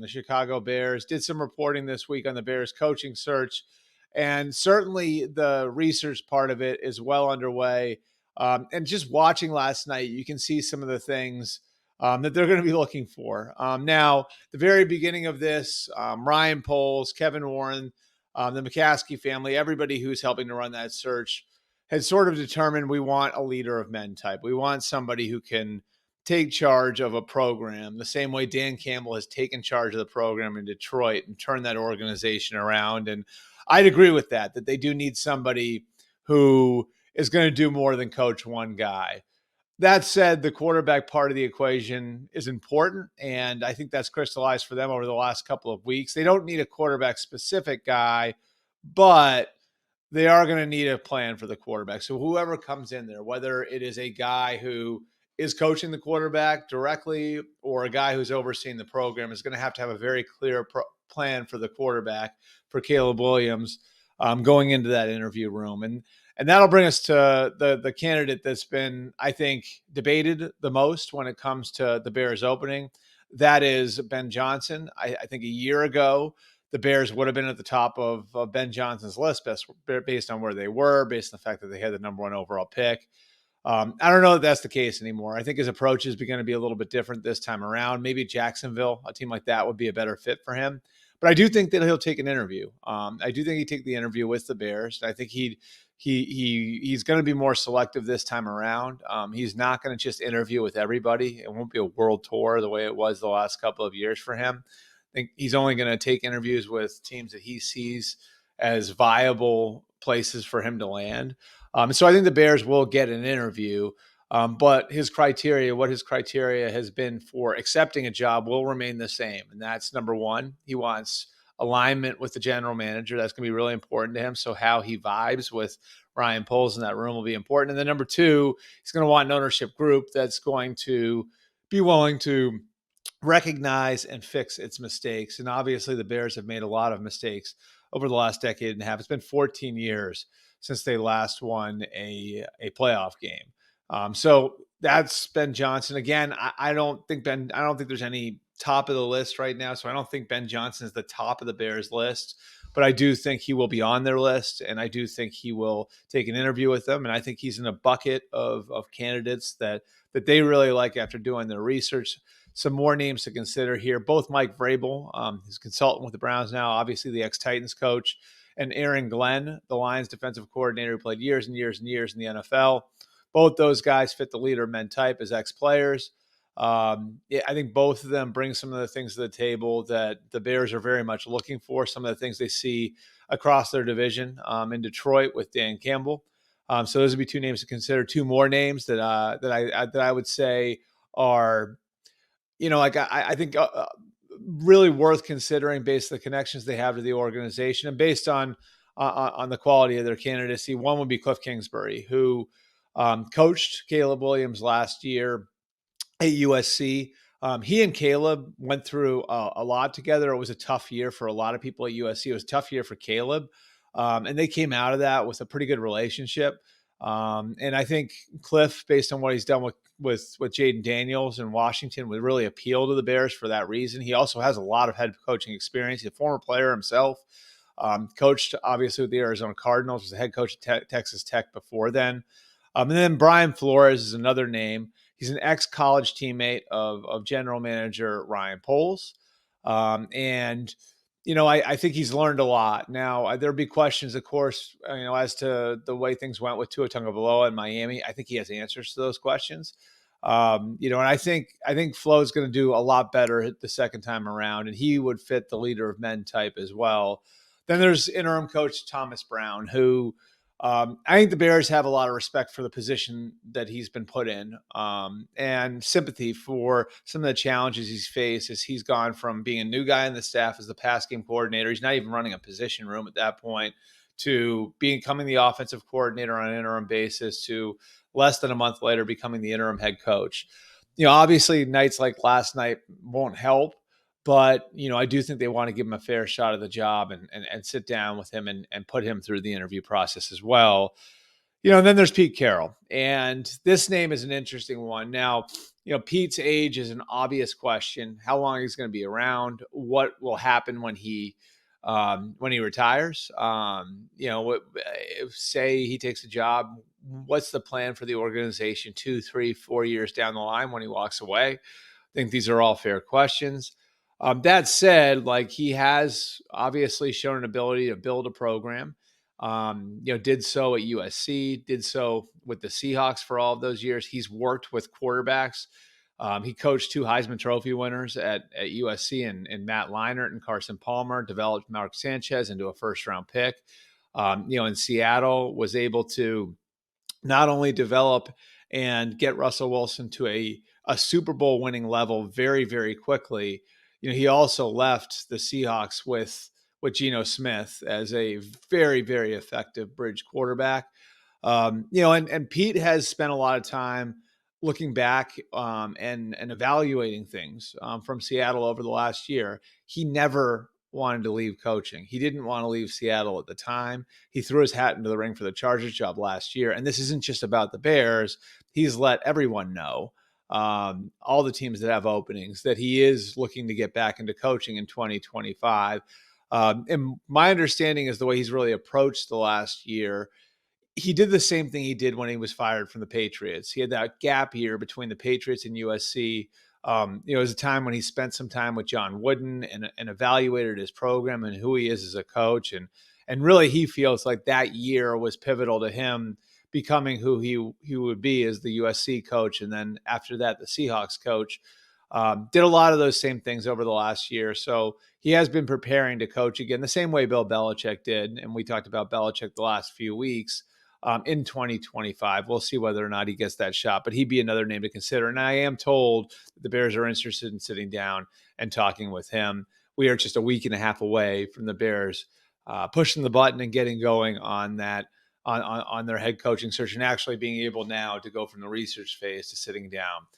the Chicago Bears, did some reporting this week on the Bears coaching search. And certainly the research part of it is well underway. And just watching last night, you can see some of the things that they're going to be looking for. Now, the very beginning of this, Ryan Poles, Kevin Warren, the McCaskey family, everybody who's helping to run that search had sort of determined we want a leader of men type. We want somebody who can take charge of a program the same way Dan Campbell has taken charge of the program in Detroit and turned that organization around. And I'd agree with that they do need somebody who is going to do more than coach one guy. That said, the quarterback part of the equation is important, and I think that's crystallized for them over the last couple of weeks. They don't need a quarterback-specific guy, but they are going to need a plan for the quarterback. So whoever comes in there, whether it is a guy who is coaching the quarterback directly or a guy who's overseeing the program, is going to have a very clear plan for the quarterback, for Caleb Williams, going into that interview room. And that'll bring us to the candidate that's been, I think, debated the most when it comes to the Bears opening. That is Ben Johnson. I think a year ago, the Bears would have been at the top of Ben Johnson's list based on where they were, based on the fact that they had the number 1 overall pick. I don't know that that's the case anymore. I think his approach is going to be a little bit different this time around. Maybe Jacksonville, a team like that, would be a better fit for him. But I do think that he'll take an interview. I do think he'd take the interview with the Bears. I think he's going to be more selective this time around. He's not going to just interview with everybody. It won't be a world tour the way it was the last couple of years for him. I think he's only going to take interviews with teams that he sees as viable places for him to land. So I think the Bears will get an interview, but what his criteria has been for accepting a job will remain the same. And that's number 1. He wants alignment with the general manager. That's going to be really important to him. So how he vibes with Ryan Poles in that room will be important. And then number 2, he's going to want an ownership group that's going to be willing to recognize and fix its mistakes. And obviously the Bears have made a lot of mistakes over the last decade and a half. It's been 14 years since they last won a playoff game. So that's Ben Johnson. Again, I don't think there's any top of the list right now. So I don't think Ben Johnson is the top of the Bears list, but I do think he will be on their list. And I do think he will take an interview with them. And I think he's in a bucket of candidates that they really like after doing their research. Some more names to consider here. Both Mike Vrabel, who's consultant with the Browns now, obviously the ex-Titans coach, and Aaron Glenn, the Lions defensive coordinator who played years and years and years in the NFL. Both those guys fit the leader men type as ex-players. I think both of them bring some of the things to the table that the Bears are very much looking for, some of the things they see across their division in Detroit with Dan Campbell. So those would be 2 names to consider. 2 more names that I would say are, I think really worth considering based on the connections they have to the organization and based on the quality of their candidacy. One would be Cliff Kingsbury, who coached Caleb Williams last year at USC. He and Caleb went through a lot together. It was a tough year for a lot of people at USC. It was a tough year for Caleb. And they came out of that with a pretty good relationship. And I think Cliff, based on what he's done with Jaden Daniels in Washington, would really appeal to the Bears for that reason. He also has a lot of head coaching experience. He's a former player himself. Coached, obviously, with the Arizona Cardinals, was the head coach at Texas Tech before then. And then Brian Flores is another name. He's an ex-college teammate of general manager Ryan Poles. And I think he's learned a lot. Now, there'll be questions, of course, as to the way things went with Tua Tagovailoa in Miami. I think he has answers to those questions. And I think Flo is going to do a lot better the second time around, and he would fit the leader of men type as well. Then there's interim coach Thomas Brown, who I think the Bears have a lot of respect for the position that he's been put in, and sympathy for some of the challenges he's faced as he's gone from being a new guy in the staff as the pass game coordinator. He's not even running a position room at that point, to becoming the offensive coordinator on an interim basis, to less than a month later becoming the interim head coach. Obviously nights like last night won't help, but, I do think they want to give him a fair shot at the job and sit down with him and put him through the interview process as well. And then there's Pete Carroll. And this name is an interesting one. Now, Pete's age is an obvious question. How long he's going to be around? What will happen when he retires? Say he takes a job. What's the plan for the organization 2, 3, 4 years down the line when he walks away? I think these are all fair questions. That said, like, he has obviously shown an ability to build a program. Did so at USC, did so with the Seahawks for all of those years. He's worked with quarterbacks. He coached 2 Heisman Trophy winners at USC and Matt Leinart and Carson Palmer, developed Mark Sanchez into a first-round pick. In Seattle, was able to not only develop and get Russell Wilson to a Super Bowl winning level very, very quickly. He also left the Seahawks with Geno Smith as a very, very effective bridge quarterback. And Pete has spent a lot of time looking back and evaluating things from Seattle over the last year. He never wanted to leave coaching. He didn't want to leave Seattle at the time. He threw his hat into the ring for the Chargers job last year. And this isn't just about the Bears. He's let everyone know, all the teams that have openings, that he is looking to get back into coaching in 2025. And my understanding is the way he's really approached the last year, he did the same thing he did when he was fired from the Patriots. He had that gap year between the Patriots and USC. It was a time when he spent some time with John Wooden and evaluated his program and who he is as a coach. And really, he feels like that year was pivotal to him becoming who he would be as the USC coach. And then after that, the Seahawks coach. Did a lot of those same things over the last year. So he has been preparing to coach again, the same way Bill Belichick did. And we talked about Belichick the last few weeks. In 2025. We'll see whether or not he gets that shot, but he'd be another name to consider. And I am told that the Bears are interested in sitting down and talking with him. We are just a week and a half away from the Bears pushing the button and getting going on that, on their head coaching search, and actually being able now to go from the research phase to sitting down